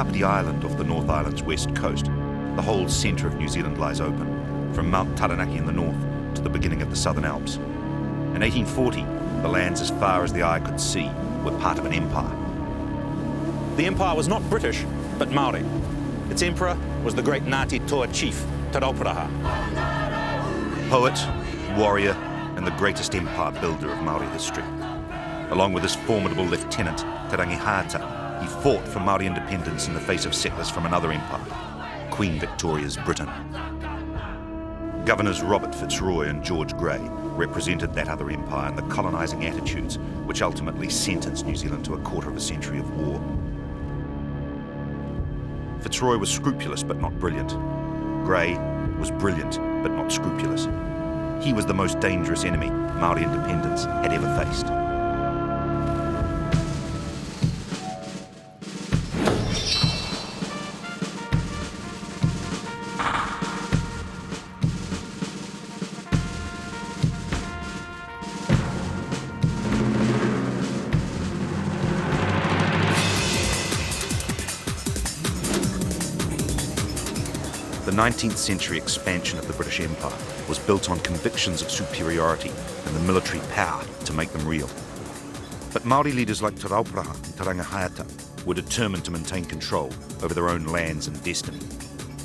Kapiti Island off the North Island's west coast, the whole centre of New Zealand lies open, from Mount Taranaki in the north to the beginning of the Southern Alps. In 1840, the lands as far as the eye could see were part of an empire. The empire was not British, but Maori. Its emperor was the great Ngati Toa chief, Rauparaha. Poet, warrior, and the greatest empire builder of Maori history. Along with his formidable lieutenant, Te Rangihata, he fought for Maori independence in the face of settlers from another empire, Queen Victoria's Britain. Governors Robert Fitzroy and George Grey represented that other empire and the colonising attitudes which ultimately sentenced New Zealand to a quarter of a century of war. Fitzroy was scrupulous but not brilliant. Grey was brilliant but not scrupulous. He was the most dangerous enemy Maori independence had ever faced. The 19th century expansion of the British Empire was built on convictions of superiority and the military power to make them real. But Maori leaders like Te Rauparaha and Te Rangihata were determined to maintain control over their own lands and destiny.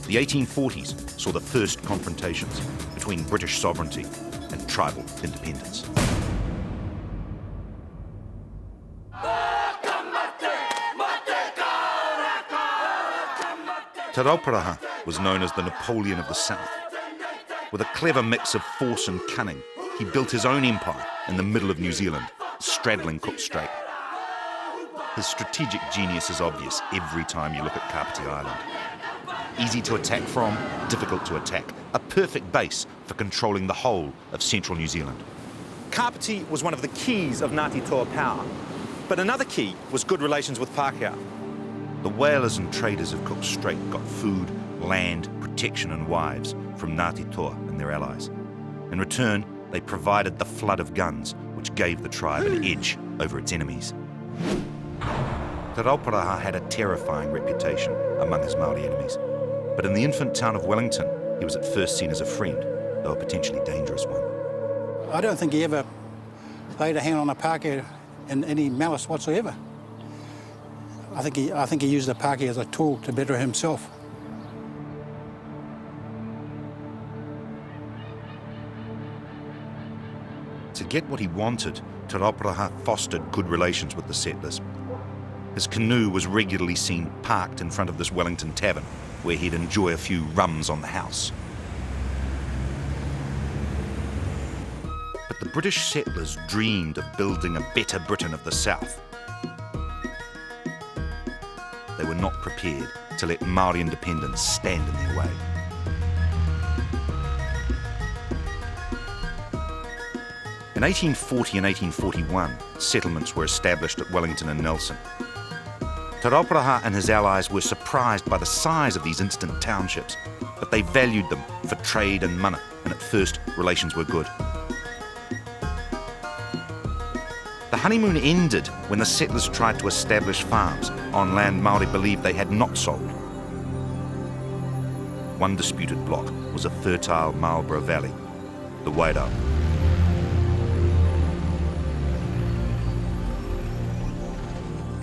The 1840s saw the first confrontations between British sovereignty and tribal independence. Te Rauparaha was known as the Napoleon of the South. With a clever mix of force and cunning, he built his own empire in the middle of New Zealand, straddling Cook Strait. His strategic genius is obvious every time you look at Kapiti Island. Easy to attack from, difficult to attack. A perfect base for controlling the whole of central New Zealand. Kapiti was one of the keys of Ngati Toa power, but another key was good relations with Pākehā. The whalers and traders of Cook Strait got food, land, protection and wives from Ngati Toa and their allies. In return, they provided the flood of guns which gave the tribe an edge over its enemies. Te Rauparaha had a terrifying reputation among his Maori enemies, but in the infant town of Wellington, he was at first seen as a friend, though a potentially dangerous one. I don't think he ever laid a hand on a Pākehā in any malice whatsoever. I think he used the Pākehā as a tool to better himself. To get what he wanted, Te Rauparaha fostered good relations with the settlers. His canoe was regularly seen parked in front of this Wellington tavern, where he'd enjoy a few rums on the house. But the British settlers dreamed of building a better Britain of the South. They were not prepared to let Maori independence stand in their way. In 1840 and 1841, settlements were established at Wellington and Nelson. Te Rauparaha and his allies were surprised by the size of these instant townships, but they valued them for trade and mana, and at first relations were good. The honeymoon ended when the settlers tried to establish farms on land Maori believed they had not sold. One disputed block was a fertile Marlborough Valley, the Wairau.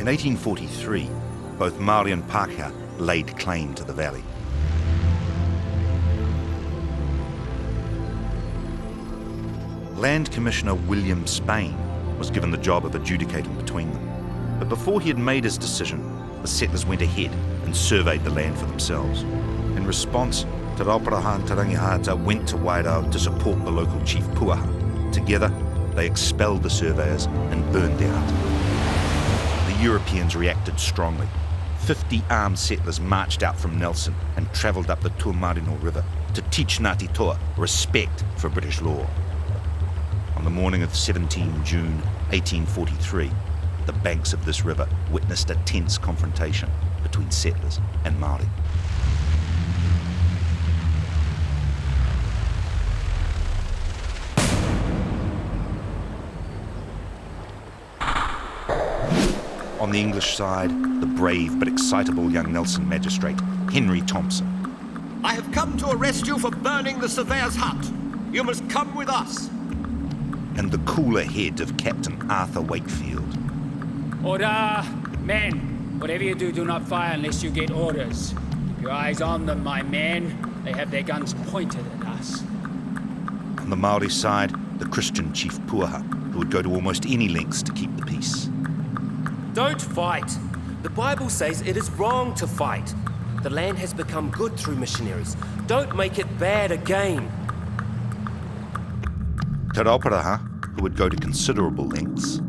In 1843, both Maori and Pākehā laid claim to the valley. Land Commissioner William Spain was given the job of adjudicating between them. But before he had made his decision, the settlers went ahead and surveyed the land for themselves. In response, Te Rauparaha and Te Rangihata went to Wairau to support the local chief Puaha. Together, they expelled the surveyors and burned their hut. The Europeans reacted strongly. 50 armed settlers marched out from Nelson and travelled up the Tuamarino River to teach Ngati Toa respect for British law. On the morning of 17 June 1843, the banks of this river witnessed a tense confrontation between settlers and Maori. On the English side, the brave but excitable young Nelson magistrate, Henry Thompson. I have come to arrest you for burning the surveyor's hut. You must come with us. And the cooler head of Captain Arthur Wakefield. Order! Men, whatever you do, do not fire unless you get orders. Keep your eyes on them, my men. They have their guns pointed at us. On the Maori side, the Christian chief Puaha, who would go to almost any lengths to keep the peace. Don't fight. The Bible says it is wrong to fight. The land has become good through missionaries. Don't make it bad again. Te Rauparaha, who would go to considerable lengths.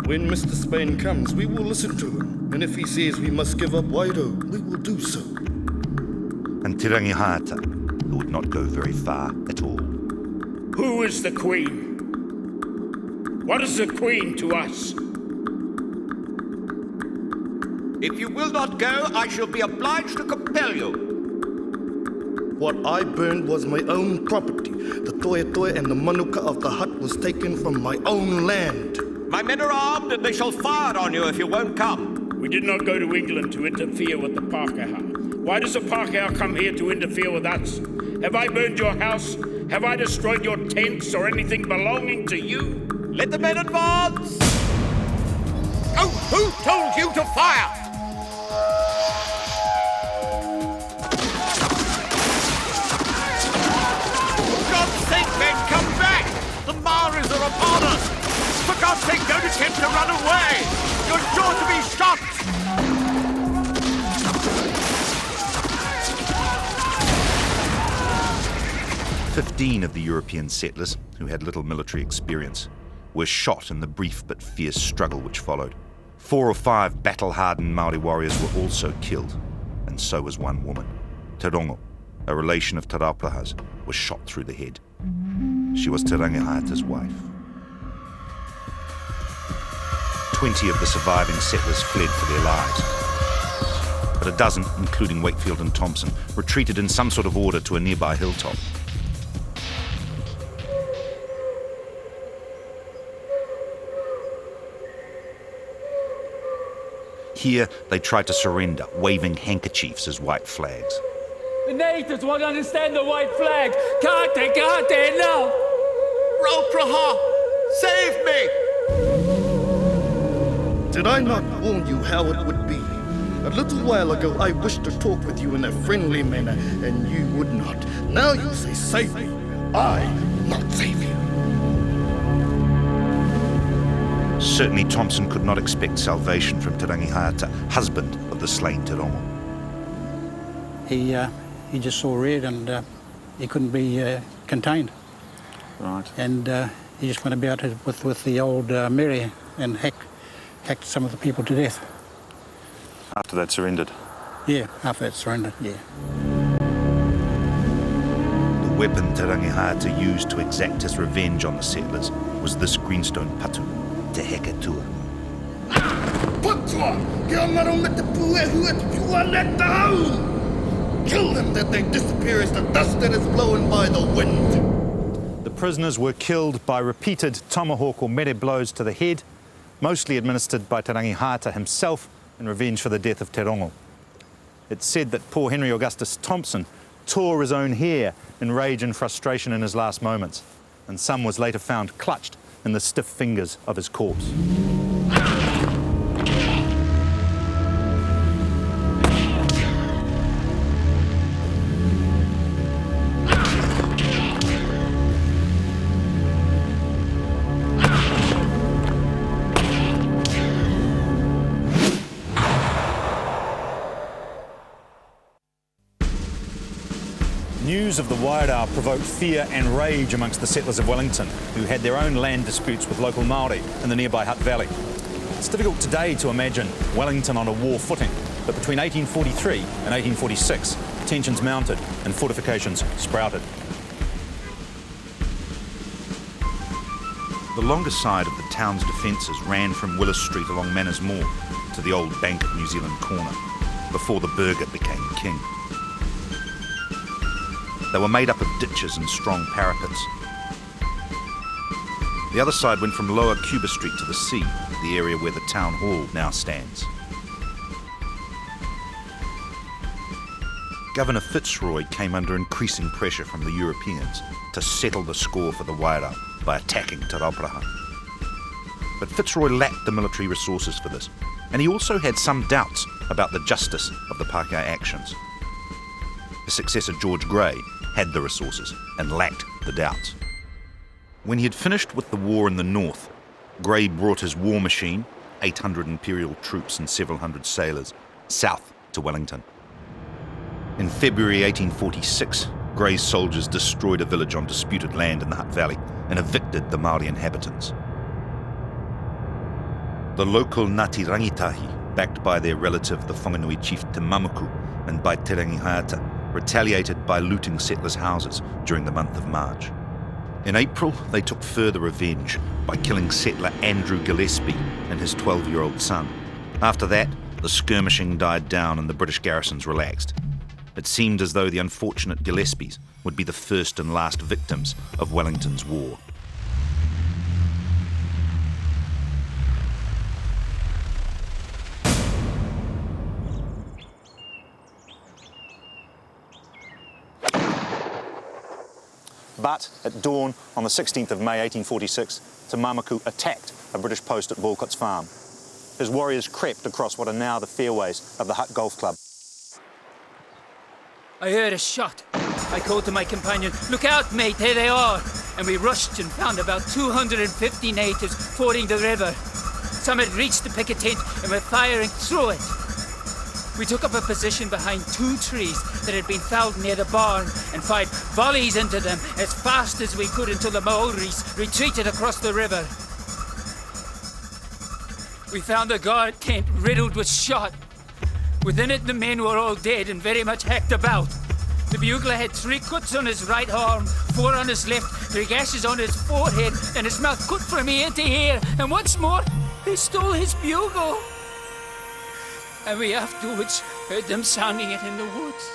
When Mr. Spain comes, we will listen to him. And if he says we must give up Waido, we will do so. And Te Rangihata, who would not go very far at all. Who is the Queen? What is the Queen to us? If you will not go, I shall be obliged to compel you. What I burned was my own property. The toia toia and the manuka of the hut was taken from my own land. My men are armed and they shall fire on you if you won't come. We did not go to England to interfere with the Pākehā. Why does the Pākehā come here to interfere with us? Have I burned your house? Have I destroyed your tents or anything belonging to you? Let the men advance! Oh, who told you to fire? For God's sake, men, come back! The Maoris are upon us! For God's sake, don't attempt to run away! You're sure to be shot! 15 of the European settlers, who had little military experience, were shot in the brief but fierce struggle which followed. 4 or 5 battle-hardened Maori warriors were also killed, and so was one woman. Te Rongo, a relation of Te Rauparaha's, was shot through the head. She was Te Rangihata's wife. 20 of the surviving settlers fled for their lives, but a dozen, including Wakefield and Thompson, retreated in some sort of order to a nearby hilltop. Here, they tried to surrender, waving handkerchiefs as white flags. The natives won't understand the white flag. Kate, no! Rauparaha, save me! Did I not warn you how it would be? A little while ago, I wished to talk with you in a friendly manner, and you would not. Now you say, save me. I will not save you. Certainly Thompson could not expect salvation from Te Rangihata, husband of the slain Te Rongo. He just saw red and he couldn't be contained. Right. And he just went about it with the old Mary and hacked some of the people to death. After they'd surrendered. Yeah, after that surrender, yeah. The weapon Te Rangihata used to exact his revenge on the settlers was this greenstone patu, Te Ngati Toa. Patua! Kia maro me te puehu e te puanetau! Kill them that they disappear as the dust that is blown by the wind. The prisoners were killed by repeated tomahawk or mere blows to the head, mostly administered by Te Rangihata himself in revenge for the death of Te Rongo. It's said that poor Henry Augustus Thompson tore his own hair in rage and frustration in his last moments, and some was later found clutched in the stiff fingers of his corpse. News of the Waiara provoked fear and rage amongst the settlers of Wellington, who had their own land disputes with local Maori in the nearby Hutt Valley. It's difficult today to imagine Wellington on a war footing, but between 1843 and 1846, tensions mounted and fortifications sprouted. The longest side of the town's defences ran from Willis Street along Manners Moor to the old Bank of New Zealand corner, before the burgher became king. They were made up of ditches and strong parapets. The other side went from Lower Cuba Street to the sea, the area where the town hall now stands. Governor Fitzroy came under increasing pressure from the Europeans to settle the score for the Wairau by attacking Te Rauparaha. But Fitzroy lacked the military resources for this, and he also had some doubts about the justice of the Pākehā actions. His successor George Grey had the resources and lacked the doubts. When he had finished with the war in the north, Grey brought his war machine, 800 imperial troops and several hundred sailors, south to Wellington. In February 1846, Grey's soldiers destroyed a village on disputed land in the Hutt Valley and evicted the Maori inhabitants. The local Ngati Rangitahi, backed by their relative the Whanganui chief Te Mamuku and by Te Rangihata, retaliated by looting settlers' houses during the month of March. In April, they took further revenge by killing settler Andrew Gillespie and his 12-year-old son. After that, the skirmishing died down and the British garrisons relaxed. It seemed as though the unfortunate Gillespies would be the first and last victims of Wellington's war. But at dawn on the 16th of May 1846, Te Mamuku attacked a British post at Walcott's Farm. His warriors crept across what are now the fairways of the Hutt Golf Club. I heard a shot. I called to my companion, "Look out, mate, there they are!" And we rushed and found about 250 natives fording the river. Some had reached the picket tent and were firing through it. We took up a position behind 2 trees that had been felled near the barn and fired volleys into them as fast as we could until the Maoris retreated across the river. We found the guard tent riddled with shot. Within it, the men were all dead and very much hacked about. The bugler had 3 cuts on his right arm, 4 on his left, 3 gashes on his forehead, and his mouth cut from ear to ear. And what's more, they stole his bugle. And we afterwards heard them sounding it in the woods.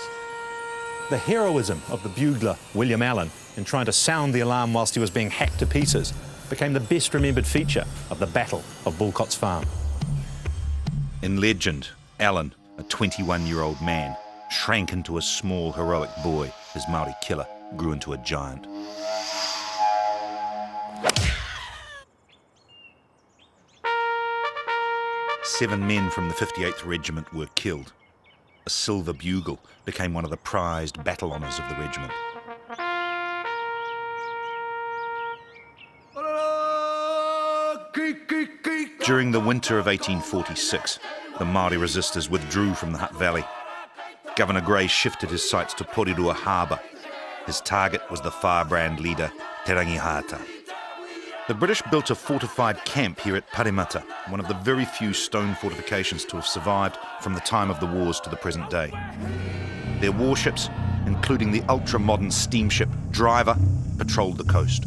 The heroism of the bugler, William Allen, in trying to sound the alarm whilst he was being hacked to pieces, became the best remembered feature of the Battle of Walcott's Farm. In legend, Allen, a 21-year-old man, shrank into a small, heroic boy. His Maori killer grew into a giant. Seven men from the 58th Regiment were killed. A silver bugle became one of the prized battle honours of the regiment. During the winter of 1846, the Maori resistors withdrew from the Hutt Valley. Governor Grey shifted his sights to Porirua Harbour. His target was the firebrand leader, Te Rangihata. The British built a fortified camp here at Paremata, one of the very few stone fortifications to have survived from the time of the wars to the present day. Their warships, including the ultra-modern steamship Driver, patrolled the coast.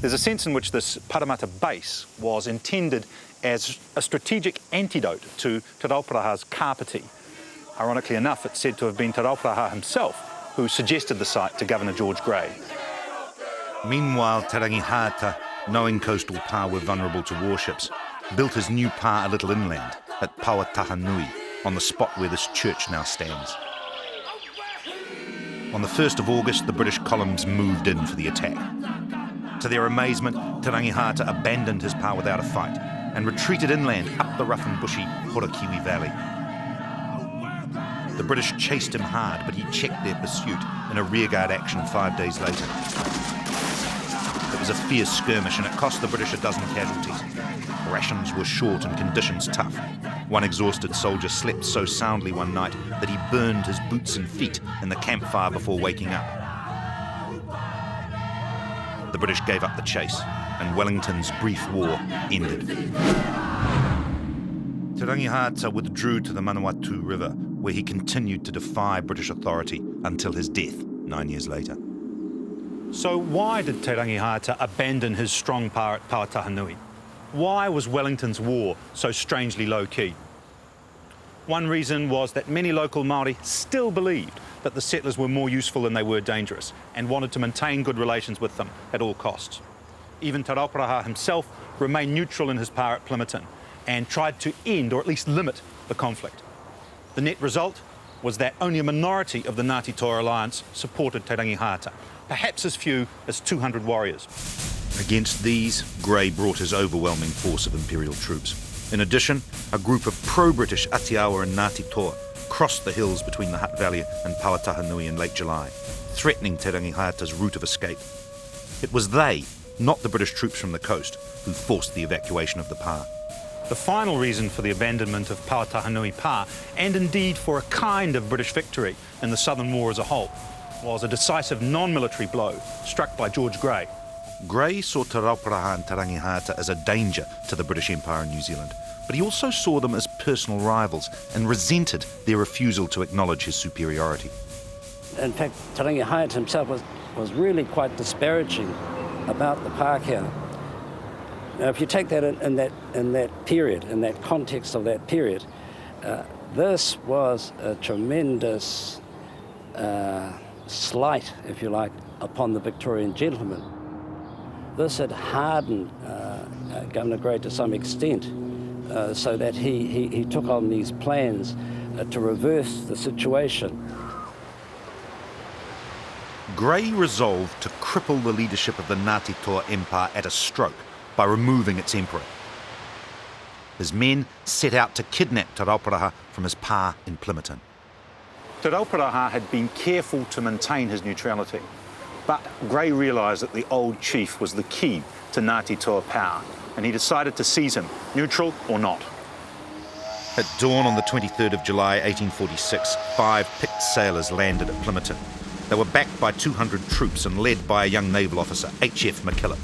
There's a sense in which this Paremata base was intended as a strategic antidote to Te Rauparaha's Kapiti. Ironically enough, it's said to have been Te Rauparaha himself who suggested the site to Governor George Grey. Meanwhile, Te Rangihata, knowing coastal pa were vulnerable to warships, built his new pa a little inland at Pauatahanui, on the spot where this church now stands. On the 1st of August, the British columns moved in for the attack. To their amazement, Te Rangihata abandoned his pa without a fight and retreated inland up the rough and bushy Horakiwi Valley. The British chased him hard, but he checked their pursuit in a rearguard action 5 days later. It was a fierce skirmish and it cost the British a dozen casualties. Rations were short and conditions tough. One exhausted soldier slept so soundly one night that he burned his boots and feet in the campfire before waking up. The British gave up the chase and Wellington's brief war ended. Te Rangihata withdrew to the Manawatu River, where he continued to defy British authority until his death 9 years later. So why did Te Rangihata abandon his strong pa at Pauatahanui? Why was Wellington's war so strangely low-key? One reason was that many local Maori still believed that the settlers were more useful than they were dangerous and wanted to maintain good relations with them at all costs. Even Te Rauparaha himself remained neutral in his pa at Plymerton, and tried to end or at least limit the conflict. The net result was that only a minority of the Ngati Toa alliance supported Te Rangihata, perhaps as few as 200 warriors. Against these, Grey brought his overwhelming force of imperial troops. In addition, a group of pro-British Atiawa and Ngati Toa crossed the hills between the Hutt Valley and Pauatahanui in late July, threatening Te Rangihata's route of escape. It was they, not the British troops from the coast, who forced the evacuation of the pa. The final reason for the abandonment of Pauatahanui Pa, and indeed for a kind of British victory in the Southern War as a whole, was a decisive non-military blow struck by George Grey. Grey saw Te Rauparaha and Te Rangihata as a danger to the British Empire in New Zealand, but he also saw them as personal rivals and resented their refusal to acknowledge his superiority. In fact, Te Rangihata himself was really quite disparaging about the Pākehā. Now, if you take that in that period, in that context of that period, this was a tremendous slight, if you like, upon the Victorian gentleman. This had hardened Governor Grey to some extent, so that he took on these plans to reverse the situation. Grey resolved to cripple the leadership of the Ngati Toa Empire at a stroke by removing its emperor. His men set out to kidnap Te Rauparaha from his pa in Plimerton. Te Rauparaha had been careful to maintain his neutrality, but Grey realised that the old chief was the key to Ngati Toa power, and he decided to seize him, neutral or not. At dawn on the 23rd of July 1846, 5 picked sailors landed at Plimerton. They were backed by 200 troops and led by a young naval officer, H.F. McKillop.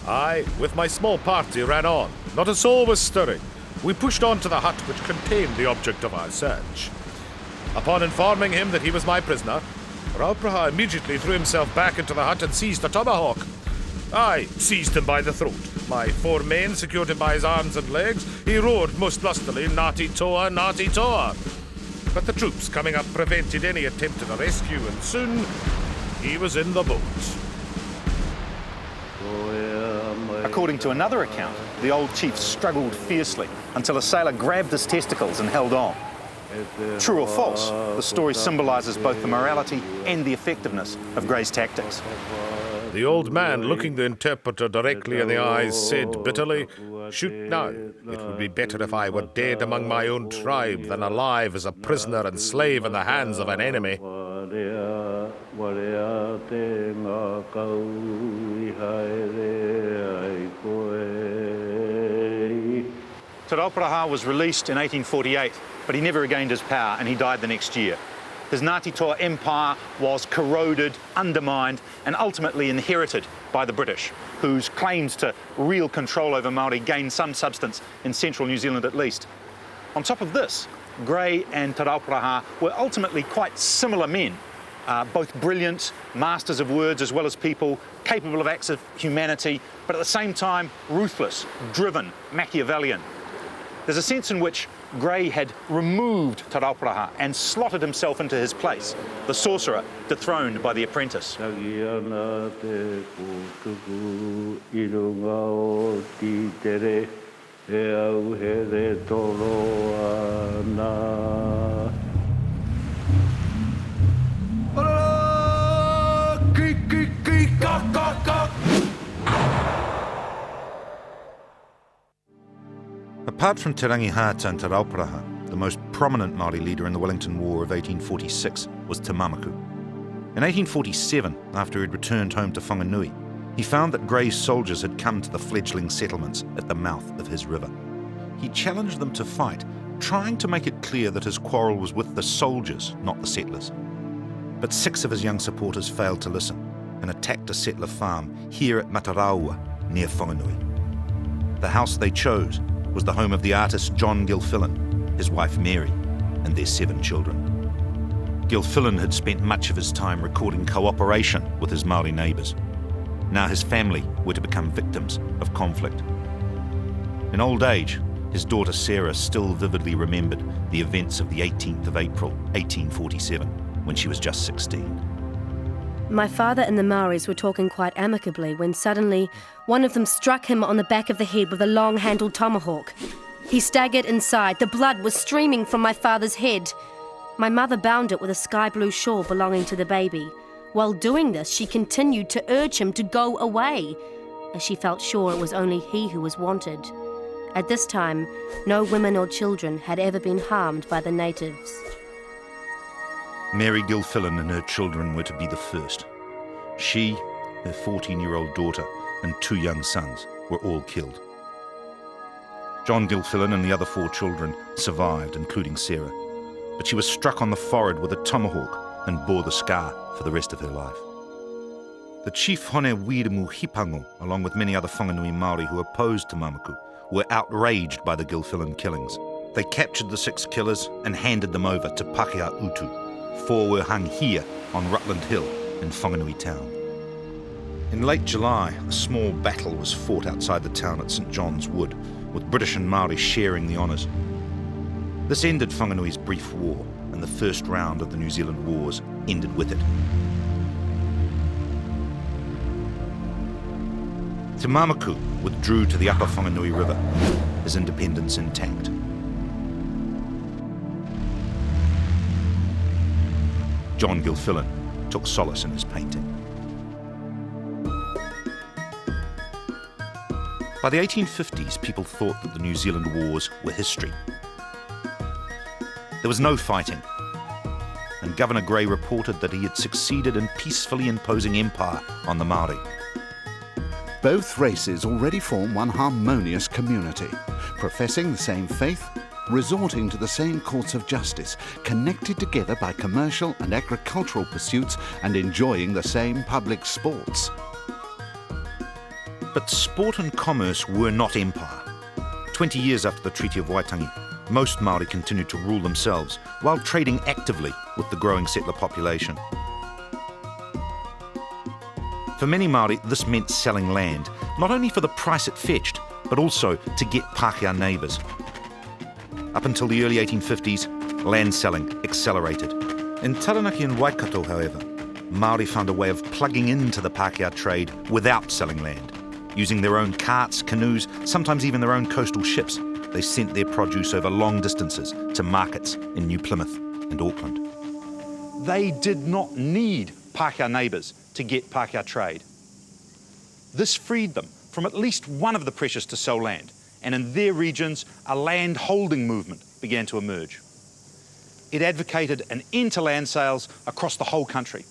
I, with my small party, ran on. Not a soul was stirring. We pushed on to the hut which contained the object of our search. Upon informing him that he was my prisoner, Rauparaha immediately threw himself back into the hut and seized a tomahawk. I seized him by the throat. My 4 men secured him by his arms and legs. He roared most lustily, "Ngati Toa, Ngati Toa!" But the troops coming up prevented any attempt at a rescue, and soon he was in the boat. According to another account, the old chief struggled fiercely until a sailor grabbed his testicles and held on. True or false, the story symbolises both the morality and the effectiveness of Grey's tactics. The old man, looking the interpreter directly in the eyes, said bitterly, "Shoot now. It would be better if I were dead among my own tribe than alive as a prisoner and slave in the hands of an enemy." Te Rauparaha was released in 1848, but he never regained his power and he died the next year. His Ngati Toa empire was corroded, undermined, and ultimately inherited by the British, whose claims to real control over Maori gained some substance in central New Zealand at least. On top of this, Grey and Te Rauparaha were ultimately quite similar men, both brilliant, masters of words as well as people, capable of acts of humanity, but at the same time ruthless, driven, Machiavellian. There's a sense in which Grey had removed Te Rauparaha and slotted himself into his place, the sorcerer dethroned by the apprentice. Apart from Te Rangihata and Te Rauparaha, the most prominent Māori leader in the Wellington War of 1846 was Te Mamaku. In 1847, after he'd returned home to Whanganui, he found that Grey's soldiers had come to the fledgling settlements at the mouth of his river. He challenged them to fight, trying to make it clear that his quarrel was with the soldiers, not the settlers. But 6 of his young supporters failed to listen and attacked a settler farm here at Mataraua, near Whanganui. The house they chose was the home of the artist John Gilfillan, his wife Mary, and their 7 children. Gilfillan had spent much of his time recording cooperation with his Māori neighbours. Now his family were to become victims of conflict. In old age, his daughter Sarah still vividly remembered the events of the 18th of April, 1847, when she was just 16. My father and the Maoris were talking quite amicably when suddenly one of them struck him on the back of the head with a long-handled tomahawk. He staggered inside. The blood was streaming from my father's head. My mother bound it with a sky blue shawl belonging to the baby. While doing this, she continued to urge him to go away, as she felt sure it was only he who was wanted. At this time, no women or children had ever been harmed by the natives. Mary Gilfillan and her children were to be the first. She, her 14-year-old daughter, and 2 young sons were all killed. John Gilfillan and the other 4 children survived, including Sarah, but she was struck on the forehead with a tomahawk and bore the scar for the rest of her life. The chief Hone Wiremu Hipango, along with many other Whanganui Māori who opposed Te Mamaku, were outraged by the Gilfillan killings. They captured the 6 killers and handed them over to Pākehā Utu. 4 were hung here on Rutland Hill in Whanganui town. In late July, a small battle was fought outside the town at St John's Wood, with British and Māori sharing the honours. This ended Whanganui's brief war, and the first round of the New Zealand Wars ended with it. Te Mamaku withdrew to the upper Whanganui River, his independence intact. John Gilfillan took solace in his painting. By the 1850s, people thought that the New Zealand Wars were history. There was no fighting, and Governor Grey reported that he had succeeded in peacefully imposing empire on the Maori. Both races already form one harmonious community, professing the same faith, resorting to the same courts of justice, connected together by commercial and agricultural pursuits, and enjoying the same public sports. But sport and commerce were not empire. 20 years after the Treaty of Waitangi, most Māori continued to rule themselves while trading actively with the growing settler population. For many Māori, this meant selling land, not only for the price it fetched, but also to get Pākehā neighbours. Up until the early 1850s, land selling accelerated. In Taranaki and Waikato, however, Māori found a way of plugging into the Pākehā trade without selling land. Using their own carts, canoes, sometimes even their own coastal ships, they sent their produce over long distances to markets in New Plymouth and Auckland. They did not need Pākehā neighbours to get Pākehā trade. This freed them from at least one of the pressures to sell land, and in their regions, a land holding movement began to emerge. It advocated an end to land sales across the whole country.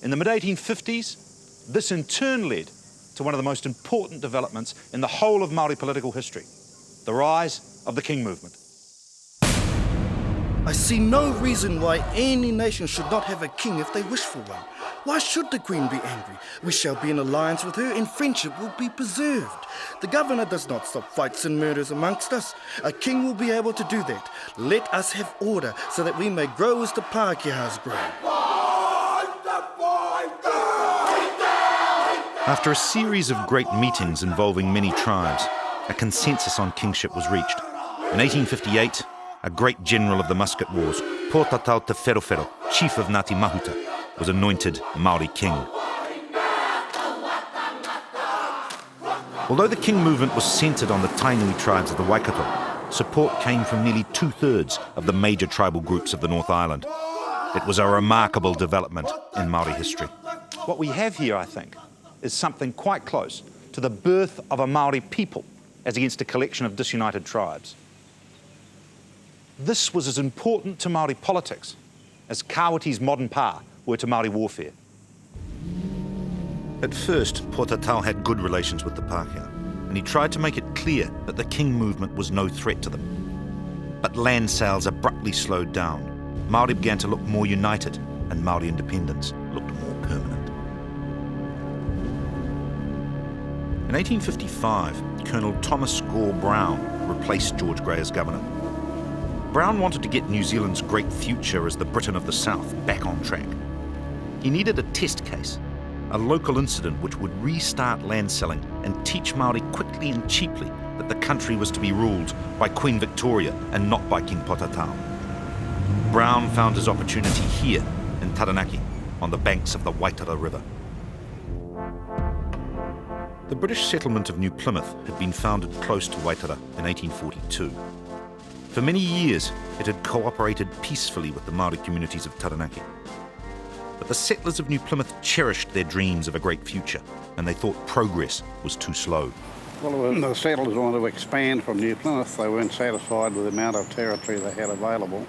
In the mid-1850s, this in turn led to one of the most important developments in the whole of Māori political history, the rise of the King movement. I see no reason why any nation should not have a king if they wish for one. Why should the Queen be angry? We shall be in alliance with her and friendship will be preserved. The governor does not stop fights and murders amongst us. A king will be able to do that. Let us have order so that we may grow as the Pākehās grow. After a series of great meetings involving many tribes, a consensus on kingship was reached. In 1858, a great general of the musket wars, Pōtatau Te Wherowhero, chief of Ngati Mahuta, was anointed Māori king. Although the king movement was centred on the Tainui tribes of the Waikato, support came from nearly 2/3 of the major tribal groups of the North Island. It was a remarkable development in Māori history. What we have here, I think, is something quite close to the birth of a Māori people as against a collection of disunited tribes. This was as important to Māori politics as Kāwati's modern pā were to Māori warfare. At first, Pōtatau had good relations with the Pākehā, and he tried to make it clear that the king movement was no threat to them. But land sales abruptly slowed down. Māori began to look more united, and Māori independence looked more permanent. In 1855, Colonel Thomas Gore Brown replaced George Grey as governor. Brown wanted to get New Zealand's great future as the Britain of the South back on track. He needed a test case, a local incident which would restart land selling and teach Māori quickly and cheaply that the country was to be ruled by Queen Victoria and not by King Pōtatau. Brown found his opportunity here in Taranaki, on the banks of the Waitara River. The British settlement of New Plymouth had been founded close to Waitara in 1842. For many years, it had cooperated peacefully with the Maori communities of Taranaki. But the settlers of New Plymouth cherished their dreams of a great future, and they thought progress was too slow. Well, when the settlers wanted to expand from New Plymouth, they weren't satisfied with the amount of territory they had available.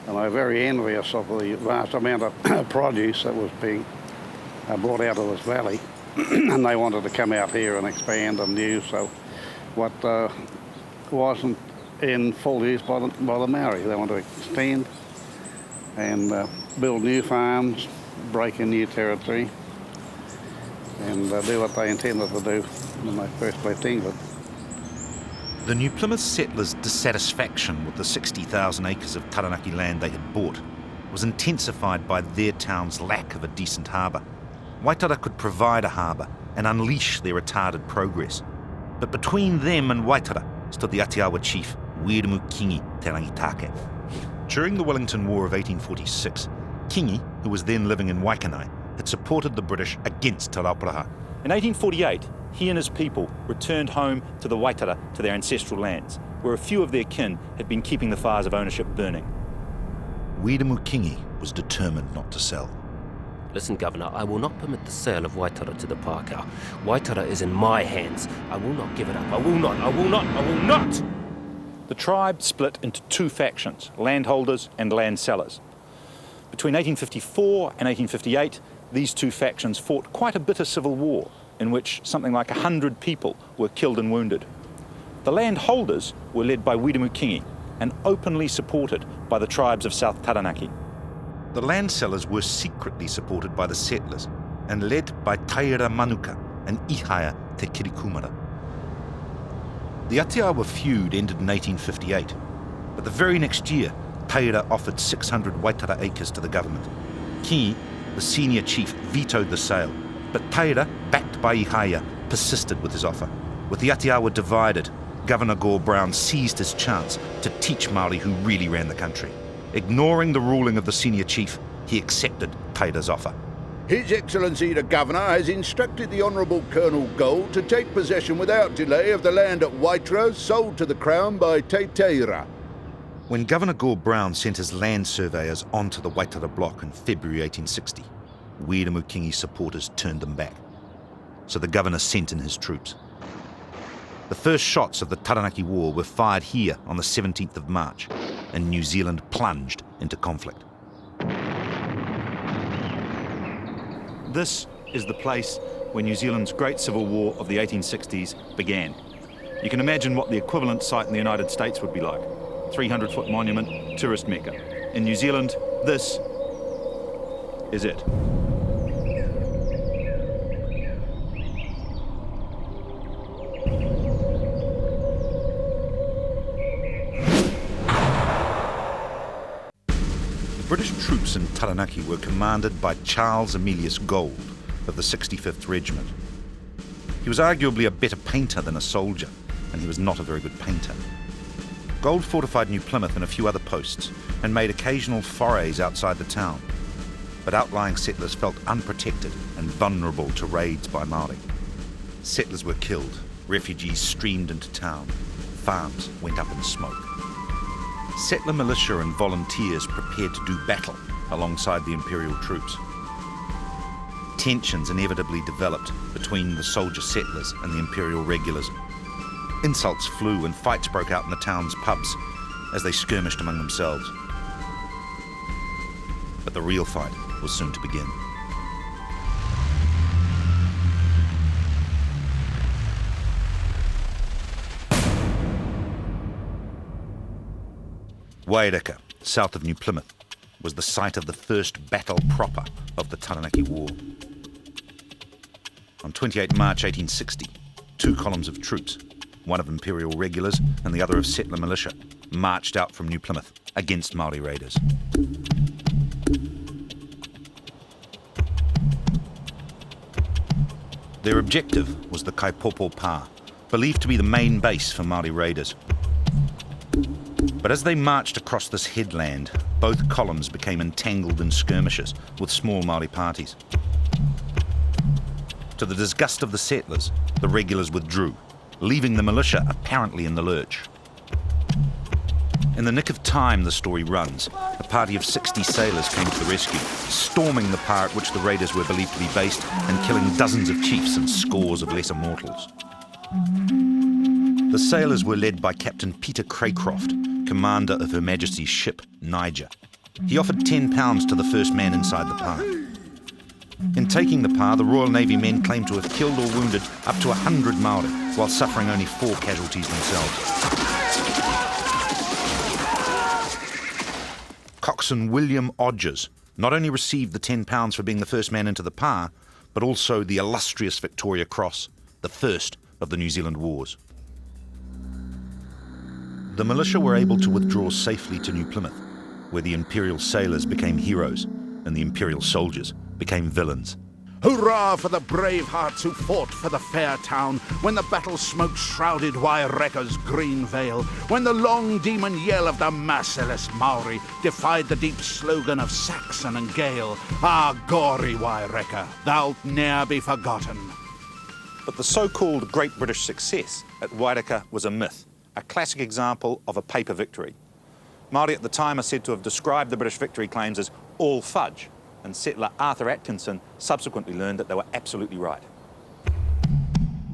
And they were very envious of the vast amount of produce that was being brought out of this valley. And they wanted to come out here and expand and use what wasn't in full use by the Maori. They wanted to extend and build new farms, break in new territory, and do what they intended to do when they first left England. The New Plymouth settlers' dissatisfaction with the 60,000 acres of Taranaki land they had bought was intensified by their town's lack of a decent harbour. Waitara could provide a harbour and unleash their retarded progress. But between them and Waitara stood the Atiawa chief, Wiremu Kingi Te Rangitake. During the Wellington War of 1846, Kingi, who was then living in Waikanai, had supported the British against Te Rauparaha. In 1848, he and his people returned home to the Waitara, to their ancestral lands, where a few of their kin had been keeping the fires of ownership burning. Wiremu Kingi was determined not to sell. Listen, Governor, I will not permit the sale of Waitara to the Pākehā. Waitara is in my hands. I will not give it up. I will not, I will not, I will not! The tribe split into two factions, landholders and land sellers. Between 1854 and 1858, these two factions fought quite a bitter civil war in which something like 100 people were killed and wounded. The landholders were led by Wiremu Kingi and openly supported by the tribes of South Taranaki. The land sellers were secretly supported by the settlers and led by Taira Manuka and Ihaya Te Kirikumara. The Atiawa feud ended in 1858, but the very next year, Taira offered 600 Waitara acres to the government. Kingi, the senior chief, vetoed the sale, but Taira, backed by Ihaya, persisted with his offer. With the Atiawa divided, Governor Gore Brown seized his chance to teach Maori who really ran the country. Ignoring the ruling of the senior chief, he accepted Taira's offer. His Excellency the Governor has instructed the Honourable Colonel Gold to take possession without delay of the land at Waitara sold to the Crown by Te Taira. When Governor Gore Brown sent his land surveyors onto the Waitara block in February 1860, Wiremu Kingi's supporters turned them back. So the governor sent in his troops. The first shots of the Taranaki War were fired here on the 17th of March, and New Zealand plunged into conflict. This is the place where New Zealand's Great Civil War of the 1860s began. You can imagine what the equivalent site in the United States would be like. 300-foot monument, tourist mecca. In New Zealand, this is it. The British troops in Taranaki were commanded by Charles Emilius Gold of the 65th Regiment. He was arguably a better painter than a soldier, and he was not a very good painter. Gold fortified New Plymouth and a few other posts and made occasional forays outside the town, but outlying settlers felt unprotected and vulnerable to raids by Maori. Settlers were killed, refugees streamed into town, farms went up in smoke. Settler militia and volunteers prepared to do battle alongside the Imperial troops. Tensions inevitably developed between the soldier settlers and the Imperial regulars. Insults flew and fights broke out in the town's pubs as they skirmished among themselves. But the real fight was soon to begin. Waireka, south of New Plymouth, was the site of the first battle proper of the Taranaki War. On 28 March 1860, two columns of troops, one of Imperial regulars and the other of settler militia, marched out from New Plymouth against Maori raiders. Their objective was the Kaipopo Pā, believed to be the main base for Maori raiders. But as they marched across this headland, both columns became entangled in skirmishes with small Maori parties. To To the disgust of the settlers, the regulars withdrew, leaving the militia apparently in the lurch. In the nick of time, the story runs, a party of 60 sailors came to the rescue, storming the par at which the raiders were believed to be based and killing dozens of chiefs and scores of lesser mortals. The sailors were led by Captain Peter Craycroft, commander of Her Majesty's ship, Niger. He offered £10 to the first man inside the par. In taking the par, the Royal Navy men claimed to have killed or wounded up to 100 Maori, while suffering only 4 casualties themselves. Coxswain William Odgers not only received the £10 for being the first man into the par, but also the illustrious Victoria Cross, the first of the New Zealand Wars. The militia were able to withdraw safely to New Plymouth, where the Imperial sailors became heroes and the Imperial soldiers became villains. Hurrah for the brave hearts who fought for the fair town, when the battle smoke shrouded Waireka's green vale, when the long demon yell of the merciless Maori defied the deep slogan of Saxon and Gael. Ah, gory Waireka, thou'lt ne'er be forgotten. But the so-called Great British Success at Waireka was a myth, a classic example of a paper victory. Māori at the time are said to have described the British victory claims as all fudge, and settler Arthur Atkinson subsequently learned that they were absolutely right.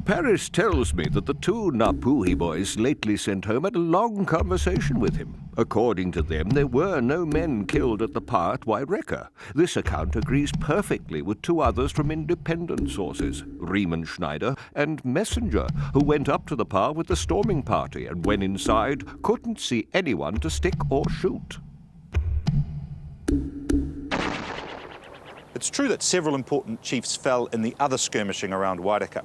Paris tells me that the 2 Ngapuhi boys lately sent home had a long conversation with him. According to them, there were no men killed at the par at Waireka. This account agrees perfectly with 2 others from independent sources, Riemann Schneider and Messenger, who went up to the par with the storming party and when inside couldn't see anyone to stick or shoot. It's true that several important chiefs fell in the other skirmishing around Waireka,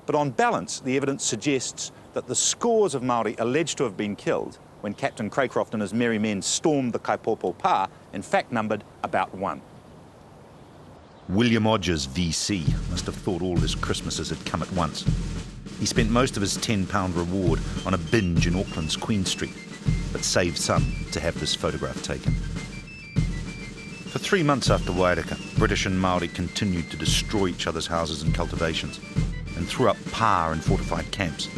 but on balance, the evidence suggests that the scores of Māori alleged to have been killed when Captain Craycroft and his merry men stormed the Kaipopo Pa in fact numbered about 1. William Odgers, VC, must have thought all his Christmases had come at once. He spent most of his £10 reward on a binge in Auckland's Queen Street, but saved some to have this photograph taken. For 3 months after Waireka, British and Māori continued to destroy each other's houses and cultivations, and threw up pa and fortified camps.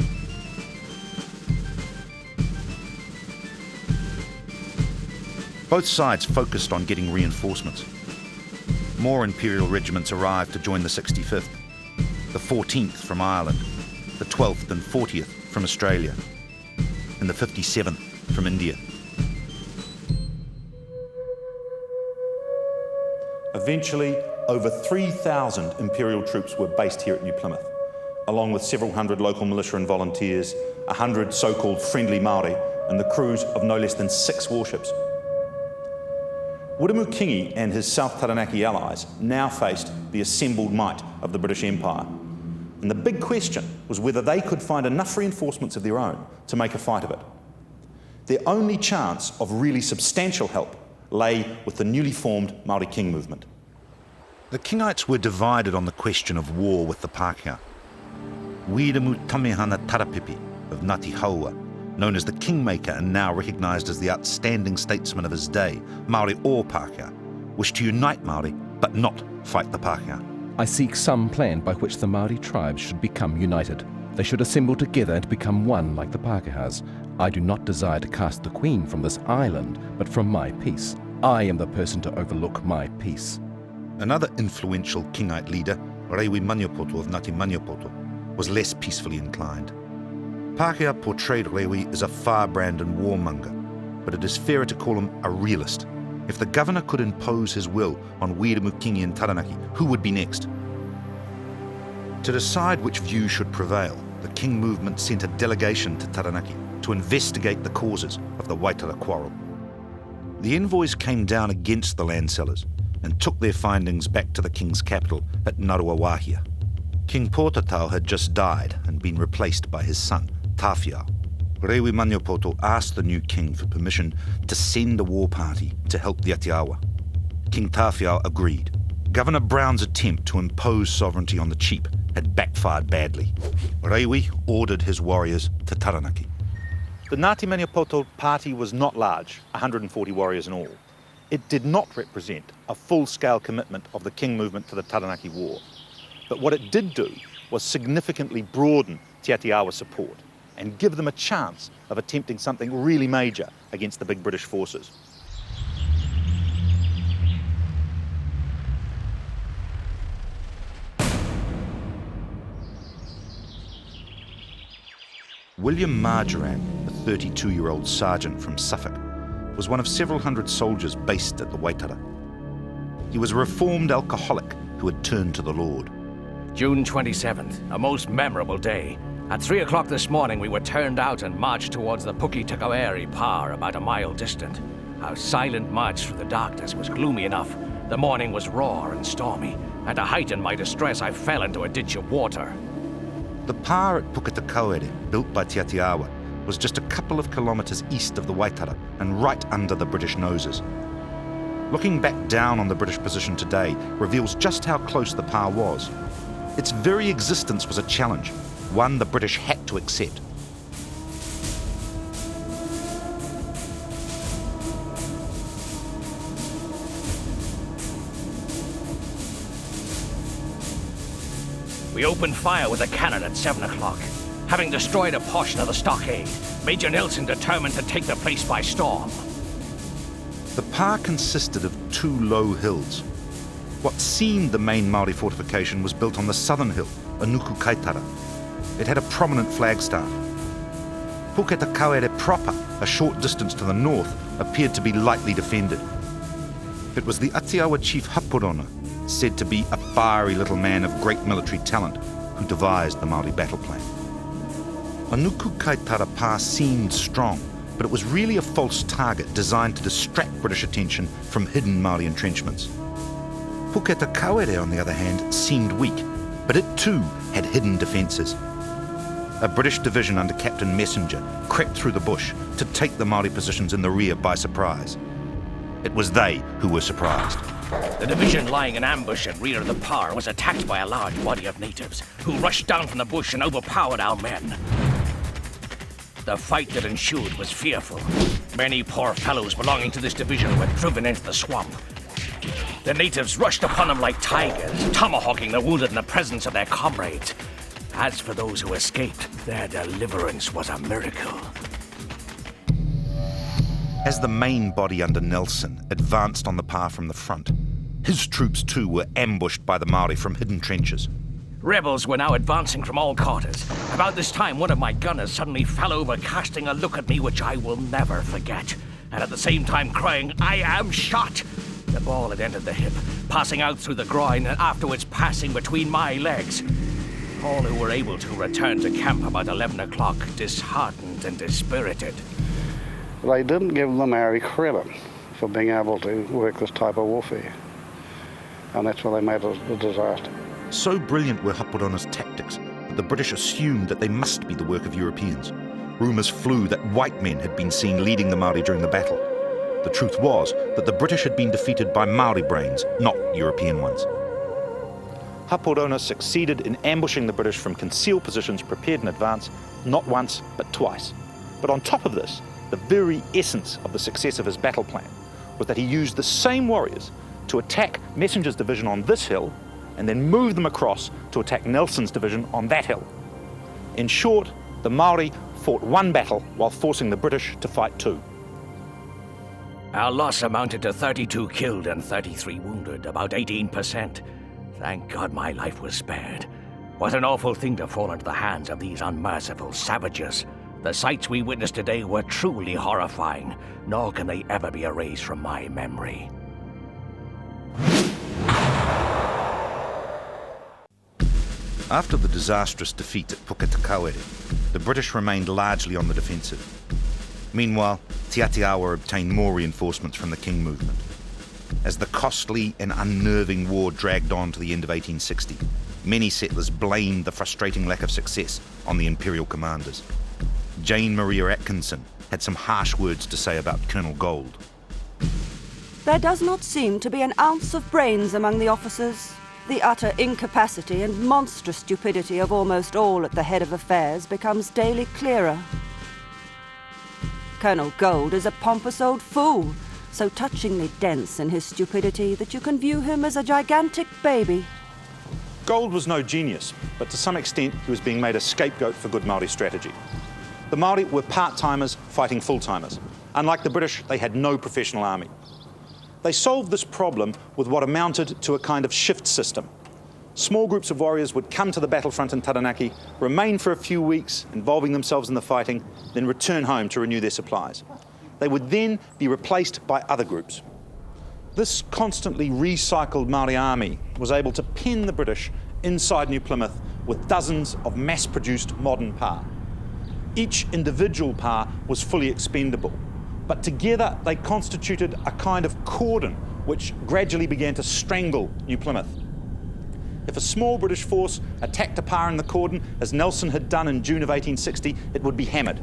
Both sides focused on getting reinforcements. More Imperial regiments arrived to join the 65th, the 14th from Ireland, the 12th and 40th from Australia, and the 57th from India. Eventually, over 3,000 Imperial troops were based here at New Plymouth, along with several hundred local militia and volunteers, 100 so-called friendly Māori, and the crews of no less than 6 warships. Wiramukingi and his South Taranaki allies now faced the assembled might of the British Empire. And the big question was whether they could find enough reinforcements of their own to make a fight of it. Their only chance of really substantial help lay with the newly formed Māori King movement. The Kingites were divided on the question of war with the Pākehā. Wiramu Tamihana Tarapipi of Ngati Toa, known as the Kingmaker and now recognised as the outstanding statesman of his day, Māori or Pākehā, wished to unite Māori but not fight the Pākehā. I seek some plan by which the Māori tribes should become united. They should assemble together and become one like the Pākehās. I do not desire to cast the Queen from this island, but from my peace. I am the person to overlook my peace. Another influential Kingite leader, Rewi Maniapoto of Ngati Maniapoto, was less peacefully inclined. Pākehā portrayed Rewi as a firebrand and warmonger, but it is fairer to call him a realist. If the governor could impose his will on Wiramukingi and Taranaki, who would be next? To decide which view should prevail, the King movement sent a delegation to Taranaki to investigate the causes of the Waitara quarrel. The envoys came down against the land sellers and took their findings back to the King's capital at Ngaruawahia. King Pōtatau had just died and been replaced by his son, Tawhiao. Rewi Maniapoto asked the new king for permission to send a war party to help the Atiawa. King Tawhiao agreed. Governor Brown's attempt to impose sovereignty on the chief had backfired badly. Rewi ordered his warriors to Taranaki. The Ngati Maniapoto party was not large, 140 warriors in all. It did not represent a full-scale commitment of the King movement to the Taranaki War. But what it did do was significantly broaden Te Atiawa's support and give them a chance of attempting something really major against the big British forces. William Marjoram, a 32-year-old sergeant from Suffolk, was one of several hundred soldiers based at the Waitara. He was a reformed alcoholic who had turned to the Lord. June 27th, a most memorable day. At 3 o'clock this morning, we were turned out and marched towards the Puketakaweri Pa, about a mile distant. Our silent march through the darkness was gloomy enough. The morning was raw and stormy, and to heighten my distress, I fell into a ditch of water. The Pa at Puketakawere, built by Te Atiawa, was just a couple of kilometres east of the Waitara and right under the British noses. Looking back down on the British position today reveals just how close the Pa was. Its very existence was a challenge, one the British had to accept. We opened fire with a cannon at 7 o'clock. Having destroyed a portion of the stockade, Major Nelson determined to take the place by storm. The Pa consisted of two low hills. What seemed the main Maori fortification was built on the southern hill, Anuku Kaitara. It had a prominent flagstaff. Puketakawere proper, a short distance to the north, appeared to be lightly defended. It was the Atiawa chief Hapurona, said to be a fiery little man of great military talent, who devised the Maori battle plan. Anuku Kaitara Pa seemed strong, but it was really a false target designed to distract British attention from hidden Maori entrenchments. Puketakawere, on the other hand, seemed weak, but it too had hidden defences. A British division under Captain Messenger crept through the bush to take the Maori positions in the rear by surprise. It was they who were surprised. The division lying in ambush at rear of the Pa was attacked by a large body of natives, who rushed down from the bush and overpowered our men. The fight that ensued was fearful. Many poor fellows belonging to this division were driven into the swamp. The natives rushed upon them like tigers, tomahawking the wounded in the presence of their comrades. As for those who escaped, their deliverance was a miracle. As the main body under Nelson advanced on the Pa from the front, his troops too were ambushed by the Maori from hidden trenches. Rebels were now advancing from all quarters. About this time, one of my gunners suddenly fell over, casting a look at me which I will never forget, and at the same time crying, "I am shot!" The ball had entered the hip, passing out through the groin, and afterwards passing between my legs. All who were able to returned to camp about 11 o'clock, disheartened and dispirited. They didn't give the Maori credit for being able to work this type of warfare, and that's why they made it a disaster. So brilliant were Hapurona's tactics that the British assumed that they must be the work of Europeans. Rumours flew that white men had been seen leading the Maori during the battle. The truth was that the British had been defeated by Maori brains, not European ones. Hapurona succeeded in ambushing the British from concealed positions prepared in advance, not once, but twice. But on top of this, the very essence of the success of his battle plan was that he used the same warriors to attack Messenger's division on this hill and then move them across to attack Nelson's division on that hill. In short, the Maori fought one battle while forcing the British to fight two. Our loss amounted to 32 killed and 33 wounded, about 18%. Thank God my life was spared. What an awful thing to fall into the hands of these unmerciful savages. The sights we witnessed today were truly horrifying, nor can they ever be erased from my memory. After the disastrous defeat at Puketakawere, the British remained largely on the defensive. Meanwhile, Te Atiawa obtained more reinforcements from the King movement. As the costly and unnerving war dragged on to the end of 1860, many settlers blamed the frustrating lack of success on the Imperial commanders. Jane Maria Atkinson had some harsh words to say about Colonel Gold. There does not seem to be an ounce of brains among the officers. The utter incapacity and monstrous stupidity of almost all at the head of affairs becomes daily clearer. Colonel Gold is a pompous old fool, so touchingly dense in his stupidity that you can view him as a gigantic baby. Gold was no genius, but to some extent he was being made a scapegoat for good Maori strategy. The Maori were part-timers fighting full-timers. Unlike the British, they had no professional army. They solved this problem with what amounted to a kind of shift system. Small groups of warriors would come to the battlefront in Taranaki, remain for a few weeks, involving themselves in the fighting, then return home to renew their supplies. They would then be replaced by other groups. This constantly recycled Maori army was able to pen the British inside New Plymouth with dozens of mass-produced modern pa. Each individual pa was fully expendable, but together they constituted a kind of cordon which gradually began to strangle New Plymouth. If a small British force attacked a pa in the cordon, as Nelson had done in June of 1860, it would be hammered.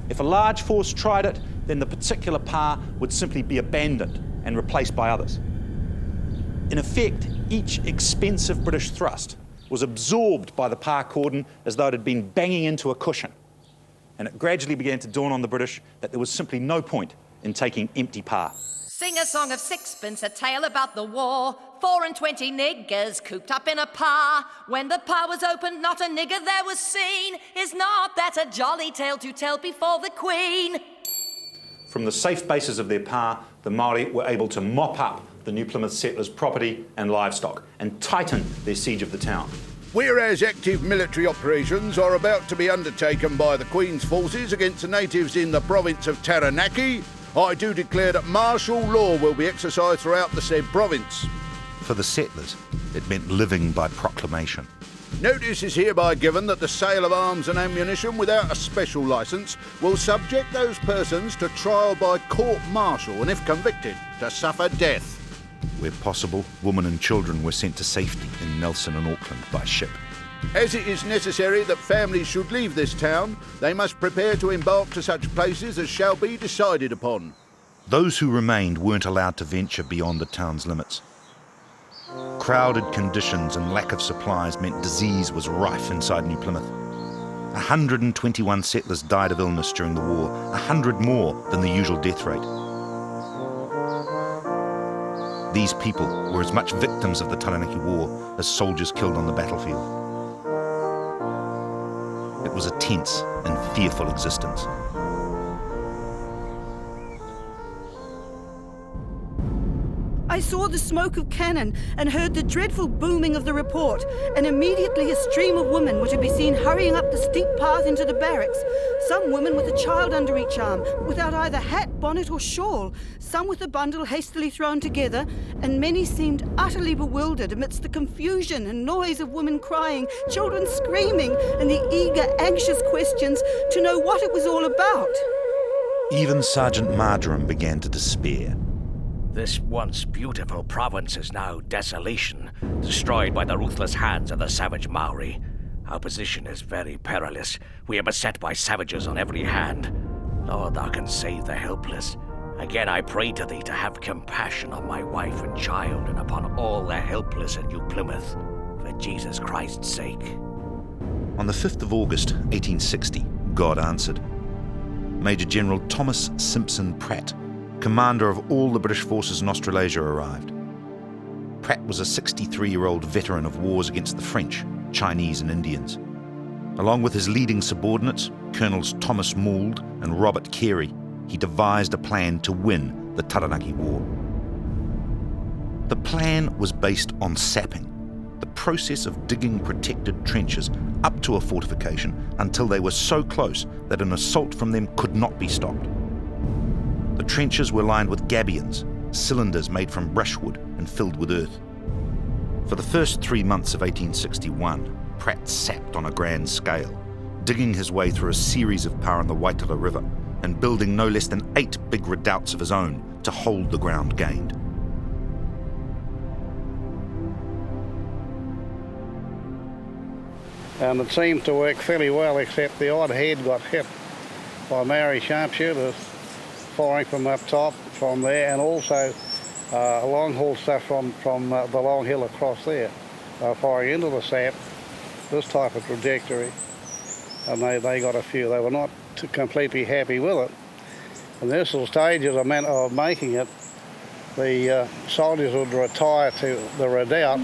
If a large force tried it, then the particular pa would simply be abandoned and replaced by others. In effect, each expensive British thrust was absorbed by the pa cordon as though it had been banging into a cushion. And it gradually began to dawn on the British that there was simply no point in taking empty pa. Sing a song of sixpence, a tale about the war. 24 niggers cooped up in a pa. When the pa was opened, not a nigger there was seen. Is not that a jolly tale to tell before the Queen? From the safe bases of their pa, the Maori were able to mop up the New Plymouth settlers' property and livestock and tighten their siege of the town. Whereas active military operations are about to be undertaken by the Queen's forces against the natives in the province of Taranaki, I do declare that martial law will be exercised throughout the said province. For the settlers, it meant living by proclamation. Notice is hereby given that the sale of arms and ammunition without a special licence will subject those persons to trial by court-martial and, if convicted, to suffer death. Where possible, women and children were sent to safety in Nelson and Auckland by ship. As it is necessary that families should leave this town, they must prepare to embark to such places as shall be decided upon. Those who remained weren't allowed to venture beyond the town's limits. Crowded conditions and lack of supplies meant disease was rife inside New Plymouth. 121 settlers died of illness during the war, 100 more than the usual death rate. These people were as much victims of the Taranaki War as soldiers killed on the battlefield. It was a tense and fearful existence. I saw the smoke of cannon and heard the dreadful booming of the report, and immediately a stream of women were to be seen hurrying up the steep path into the barracks, some women with a child under each arm, without either hat, bonnet or shawl, some with a bundle hastily thrown together, and many seemed utterly bewildered amidst the confusion and noise of women crying, children screaming, and the eager, anxious questions to know what it was all about. Even Sergeant Marjoram began to despair. This once beautiful province is now desolation, destroyed by the ruthless hands of the savage Maori. Our position is very perilous. We are beset by savages on every hand. Lord, thou can save the helpless. Again I pray to thee to have compassion on my wife and child and upon all the helpless in New Plymouth, for Jesus Christ's sake. On the 5th of August, 1860, God answered. Major General Thomas Simpson Pratt, commander of all the British forces in Australasia, arrived. Pratt was a 63-year-old veteran of wars against the French, Chinese and Indians. Along with his leading subordinates, Colonels Thomas Mould and Robert Carey, he devised a plan to win the Taranaki War. The plan was based on sapping, the process of digging protected trenches up to a fortification until they were so close that an assault from them could not be stopped. The trenches were lined with gabions, cylinders made from brushwood and filled with earth. For the first 3 months of 1861, Pratt sapped on a grand scale, digging his way through a series of pa on the Waitara River and building no less than 8 big redoubts of his own to hold the ground gained. And it seemed to work fairly well, except the odd head got hit by Maori sharpshooters firing from up top, from there, and also long haul stuff from the long hill across there, firing into the sap, this type of trajectory. And they got a few. They were not completely happy with it. In the initial stages of making it, the soldiers would retire to the redoubt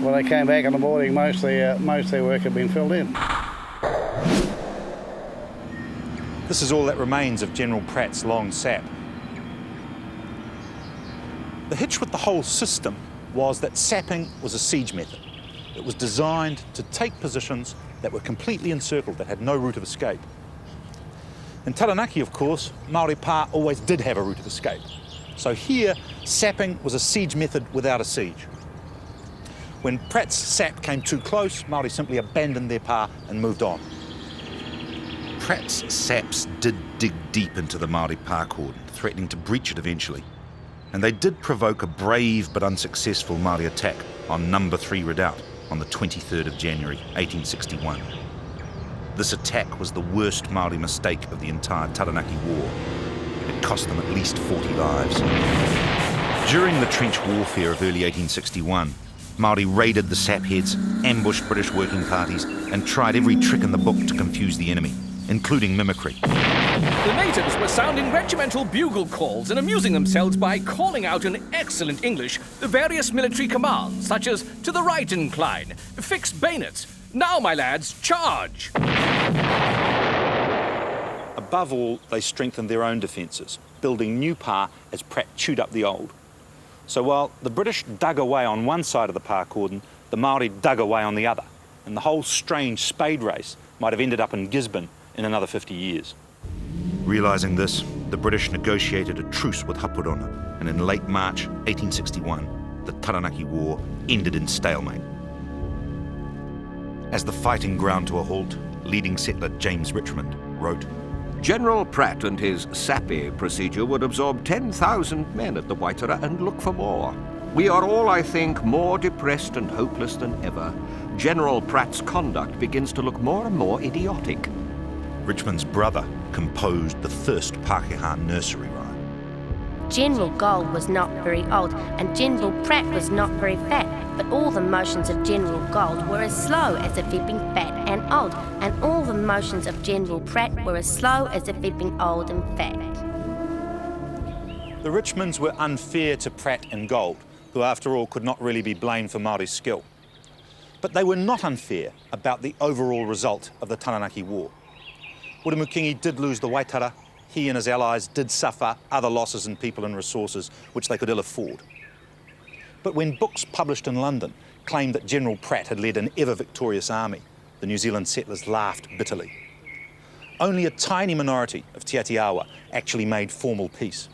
When they came back in the morning, most of their work had been filled in. This is all that remains of General Pratt's long sap. The hitch with the whole system was that sapping was a siege method. It was designed to take positions that were completely encircled, that had no route of escape. In Taranaki, of course, Maori pa always did have a route of escape. So here, sapping was a siege method without a siege. When Pratt's sap came too close, Maori simply abandoned their pa and moved on. Pratt's saps did dig deep into the Maori pa cordon, threatening to breach it eventually. And they did provoke a brave but unsuccessful Maori attack on Number 3 Redoubt on the 23rd of January, 1861. This attack was the worst Maori mistake of the entire Taranaki War. It cost them at least 40 lives. During the trench warfare of early 1861, Maori raided the sap heads, ambushed British working parties, and tried every trick in the book to confuse the enemy, including mimicry. The natives were sounding regimental bugle calls and amusing themselves by calling out in excellent English the various military commands, such as "to the right incline," "fix bayonets," "now, my lads, charge." Above all, they strengthened their own defences, building new pa as Pratt chewed up the old. So while the British dug away on one side of the pa cordon, the Maori dug away on the other, and the whole strange spade race might have ended up in Gisborne in another 50 years. Realising this, the British negotiated a truce with Hapurona, and in late March 1861, the Taranaki War ended in stalemate. As the fighting ground to a halt, leading settler James Richmond wrote, General Pratt and his sappy procedure would absorb 10,000 men at the Waitara and look for more. We are all, I think, more depressed and hopeless than ever. General Pratt's conduct begins to look more and more idiotic. Richmond's brother composed the first Pākehā nursery rhyme. General Gold was not very old, and General Pratt was not very fat, but all the motions of General Gold were as slow as if he'd been fat and old, and all the motions of General Pratt were as slow as if he'd been old and fat. The Richmonds were unfair to Pratt and Gold, who after all could not really be blamed for Māori's skill. But they were not unfair about the overall result of the Taranaki War. Uramukingi did lose the Waitara. He and his allies did suffer other losses in people and resources which they could ill afford. But when books published in London claimed that General Pratt had led an ever-victorious army, the New Zealand settlers laughed bitterly. Only a tiny minority of Te Atiawa actually made formal peace.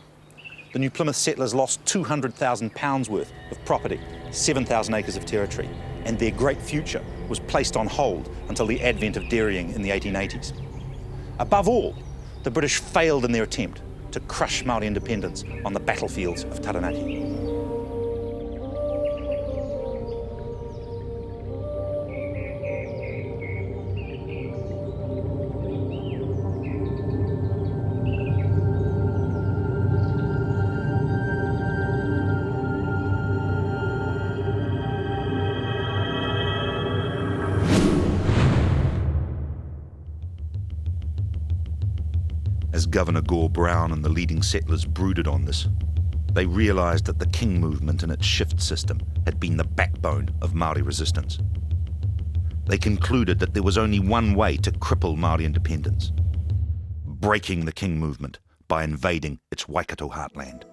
The New Plymouth settlers lost £200,000 worth of property, 7,000 acres of territory, and their great future was placed on hold until the advent of dairying in the 1880s. Above all, the British failed in their attempt to crush Māori independence on the battlefields of Taranaki. As Governor Gore Brown and the leading settlers brooded on this, they realised that the King movement and its shift system had been the backbone of Māori resistance. They concluded that there was only one way to cripple Māori independence: breaking the King movement by invading its Waikato heartland.